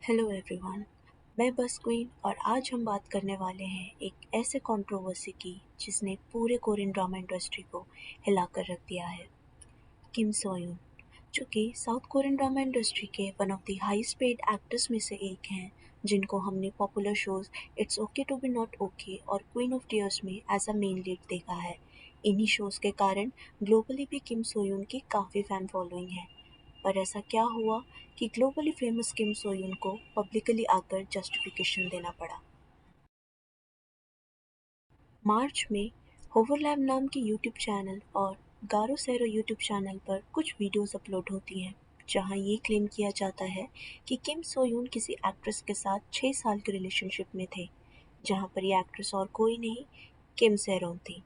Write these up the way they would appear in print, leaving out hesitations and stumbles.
Hello everyone, मैं बस queen और आज हम बात करने वाले हैं एक ऐसे कंट्रोवर्सी की जिसने पूरे कोरियन ड्रामा इंडस्ट्री को हिला कर रख दिया है। किम सो यून, जो कि साउथ कोरियन ड्रामा इंडस्ट्री के one of the highest paid actors में से एक हैं, जिनको हमने popular shows it's okay to be not okay और क्वीन ऑफ टीयर्स में एज अ मेन लीड देखा है। इन्हीं शोज के कारण ग्लोबली भी किम सो यून की काफ़ी फैन फॉलोइंग है। पर ऐसा क्या हुआ कि ग्लोबली फेमस किम सो यून को पब्लिकली आकर जस्टिफिकेशन देना पड़ा। मार्च में होवरलैब नाम के यूट्यूब चैनल और गारो सेरो यूट्यूब चैनल पर कुछ वीडियोस अपलोड होती हैं, जहां ये क्लेम किया जाता है कि किम सो यून किसी एक्ट्रेस के साथ 6 साल के रिलेशनशिप में थे, जहां पर ये एक्ट्रेस और कोई नहीं, किम सेरोन थी।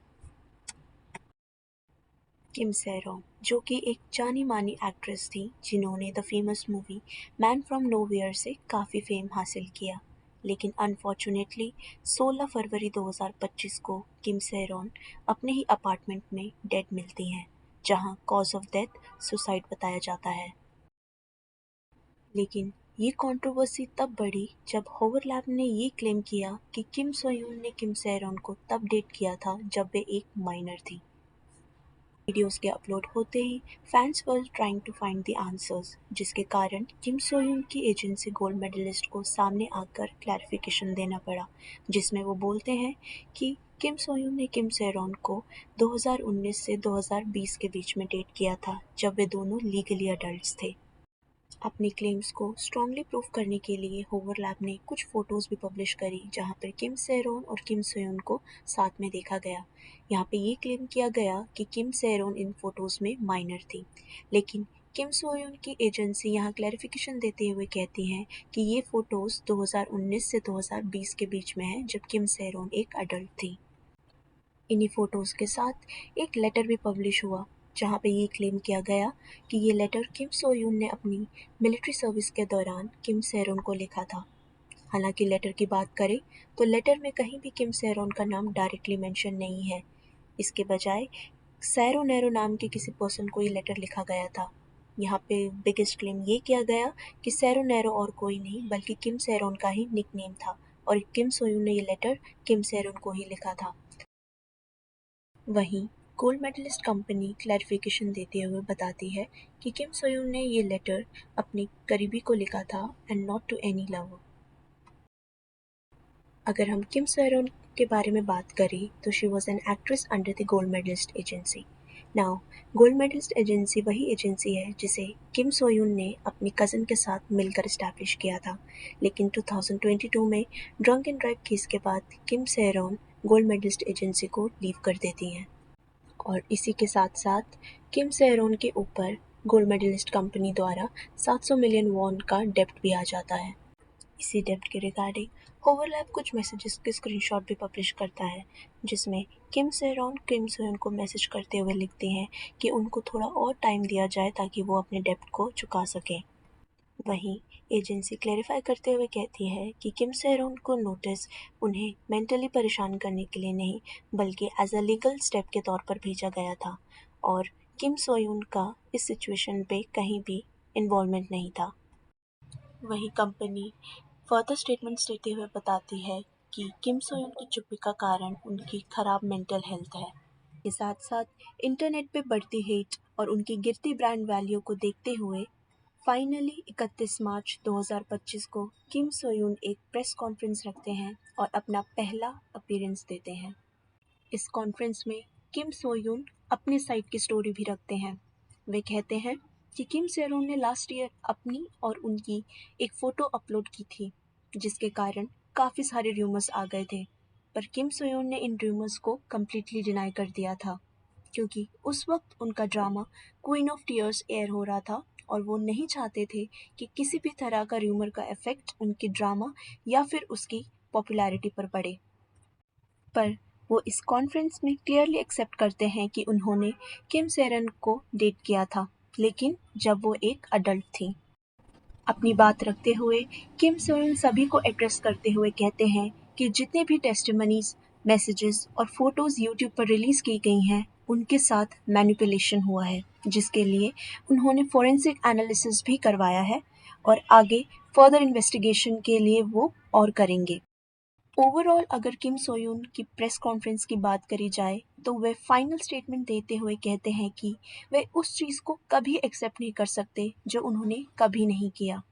किम सेरोन, जो कि एक जानी-मानी एक्ट्रेस थी, जिन्होंने the famous movie man from nowhere से काफ़ी फेम हासिल किया। लेकिन अनफॉर्चुनेटली 16 फरवरी 2025 को किम सेरोन अपने ही अपार्टमेंट में डेड मिलती हैं, जहां कॉज ऑफ डेथ सुसाइड बताया जाता है। लेकिन ये कंट्रोवर्सी तब बढ़ी जब होवरलैब ने ये क्लेम किया कि किम सो यून ने किम सेरोन को तब डेट किया था जब वे एक माइनर थी। वीडियोस के अपलोड होते ही fans were trying to find the answers, जिसके कारण किम सो यून की एजेंसी गोल्ड मेडलिस्ट को सामने आकर क्लैरिफिकेशन देना पड़ा, जिसमें वो बोलते हैं कि किम सो यून ने किम सेरोन को 2019 से 2020 के बीच में डेट किया था, जब वे दोनों लीगली अडल्ट्स थे। अपनी क्लेम्स को स्ट्रांगली प्रूव करने के लिए होवरलैब ने कुछ फोटोज भी पब्लिश करी, जहां पर किम सेरोन और किम सोयोन को साथ में देखा गया। यहां पे ये क्लेम किया गया कि किम सेरोन इन फोटोज में माइनर थी, लेकिन किम सोयोन की एजेंसी यहां क्लैरिफिकेशन देते हुए कहती हैं कि ये फोटोज 2019 से 2020 के बीच में है, जब किम सेरोन एक अडल्ट थी। इन्हीं फ़ोटोज़ के साथ एक लेटर भी पब्लिश हुआ, जहाँ पे ये क्लेम किया गया कि ये लेटर किम सो यून ने अपनी मिलिट्री सर्विस के दौरान किम सेरोन को लिखा था। हालांकि लेटर की बात करें तो लेटर में कहीं भी किम सेरोन का नाम डायरेक्टली मेंशन नहीं है। इसके बजाय सैरो नैरो नाम के किसी पर्सन को ये लेटर लिखा गया था। यहाँ पे बिगेस्ट क्लेम ये किया गया कि सैरो नैरो और कोई नहीं बल्कि किम सेरोन का ही निकनेम था, और किम सोयून ने ये लेटर किम सेरोन को ही लिखा था। वहीं गोल्ड मेडलिस्ट कंपनी क्लैरिफिकेशन देते हुए बताती है कि किम सोयून ने ये लेटर अपने करीबी को लिखा था and not to any lover. अगर हम किम सोयून के बारे में बात करें तो she was an actress under the Gold Medalist agency. Now Gold Medalist agency वही एजेंसी है जिसे किम सोयून ने अपनी कज़न के साथ मिलकर इस्टेब्लिश किया था, लेकिन 2022 में ड्रंक एंड ड्राइव केस के बाद किम सेरोन गोल्ड मेडलिस्ट एजेंसी को लीव कर देती हैं। और इसी के साथ-साथ किम सेरोन के ऊपर गोल्ड मेडलिस्ट कंपनी द्वारा 700 मिलियन वॉन का डेब्ट भी आ जाता है। इसी डेब्ट के रिगार्डिंग होवरलैब कुछ मैसेजेस के स्क्रीनशॉट भी पब्लिश करता है, जिसमें किम सेरोन किम सोयोन को मैसेज करते हुए लिखते हैं कि उनको थोड़ा और टाइम दिया जाए ताकि वो अपने डेब्ट को चुका सकें। वहीं एजेंसी क्लैरिफाई करते हुए कहती है कि किम सेरोन को नोटिस उन्हें मेंटली परेशान करने के लिए नहीं, बल्कि एज अ लीगल स्टेप के तौर पर भेजा गया था, और किम सोयून का इस सिचुएशन पे कहीं भी इन्वॉल्वमेंट नहीं था। वहीं कंपनी फर्दर स्टेटमेंट्स देते हुए बताती है कि किम सोयून की चुप्पी का कारण उनकी खराब मेंटल हेल्थ है। के साथ साथ इंटरनेट पे बढ़ती हेट और उनकी गिरती ब्रांड वैल्यू को देखते हुए फाइनली 31 मार्च 2025 को किम सोयून एक प्रेस कॉन्फ्रेंस रखते हैं और अपना पहला अपीयरेंस देते हैं। इस कॉन्फ्रेंस में किम सोयून अपने साइड की स्टोरी भी रखते हैं। वे कहते हैं कि किम सेरोन ने लास्ट ईयर अपनी और उनकी एक फ़ोटो अपलोड की थी, जिसके कारण काफ़ी सारे र्यूमर्स आ गए थे, पर किम सोयून ने इन र्यूमर्स को कम्प्लीटली डिनाई कर दिया था, क्योंकि उस वक्त उनका drama queen of tears air हो रहा था और वो नहीं चाहते थे कि किसी भी तरह का र्यूमर का इफ़ेक्ट उनके ड्रामा या फिर उसकी पॉपुलैरिटी पर पड़े। पर वो इस कॉन्फ्रेंस में क्लियरली एक्सेप्ट करते हैं कि उन्होंने किम सेरन को डेट किया था, लेकिन जब वो एक अडल्ट थी। अपनी बात रखते हुए किम सेरन सभी को एड्रेस करते हुए कहते हैं कि जितने भी टेस्टिमनीज, मैसेजेस और फोटोज यूट्यूब पर रिलीज की गई हैं, उनके साथ मैनिपुलेशन हुआ है, जिसके लिए उन्होंने फोरेंसिक एनालिसिस भी करवाया है और आगे फर्दर इन्वेस्टिगेशन के लिए वो और करेंगे। ओवरऑल अगर किम सोयून की प्रेस कॉन्फ्रेंस की बात करी जाए तो वे फाइनल स्टेटमेंट देते हुए कहते हैं कि वे उस चीज़ को कभी एक्सेप्ट नहीं कर सकते जो उन्होंने कभी नहीं किया।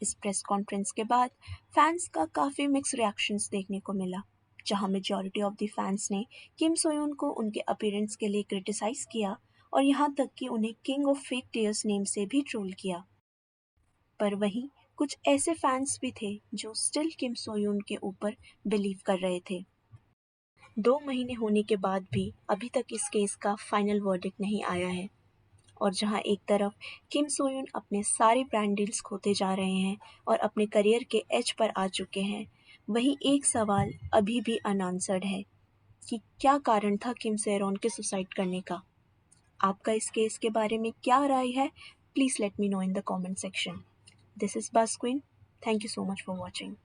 इस प्रेस कॉन्फ्रेंस के बाद फैंस का काफ़ी मिक्स रिएक्शंस देखने को मिला, जहां मेजॉरिटी ऑफ द फैंस ने किम सोयून को उनके अपीयरेंस के लिए क्रिटिसाइज किया और यहां तक कि उन्हें king of fake tears name से भी ट्रोल किया। पर वहीं कुछ ऐसे फैंस भी थे जो स्टिल किम सोयून के ऊपर बिलीव कर रहे थे। 2 महीने होने के बाद भी अभी तक इस केस का फाइनल वर्डिक्ट नहीं आया है, और जहां एक तरफ किम सोयून अपने सारे ब्रांड डील्स खोते जा रहे हैं और अपने करियर के एज पर आ चुके हैं, वहीं एक सवाल अभी भी अनआंसर्ड है कि क्या कारण था किम सेरॉन के सुसाइड करने का। आपका इस केस के बारे में क्या राय है? Please let me know in the comment section. This is Bus Queen. Thank you so much for watching.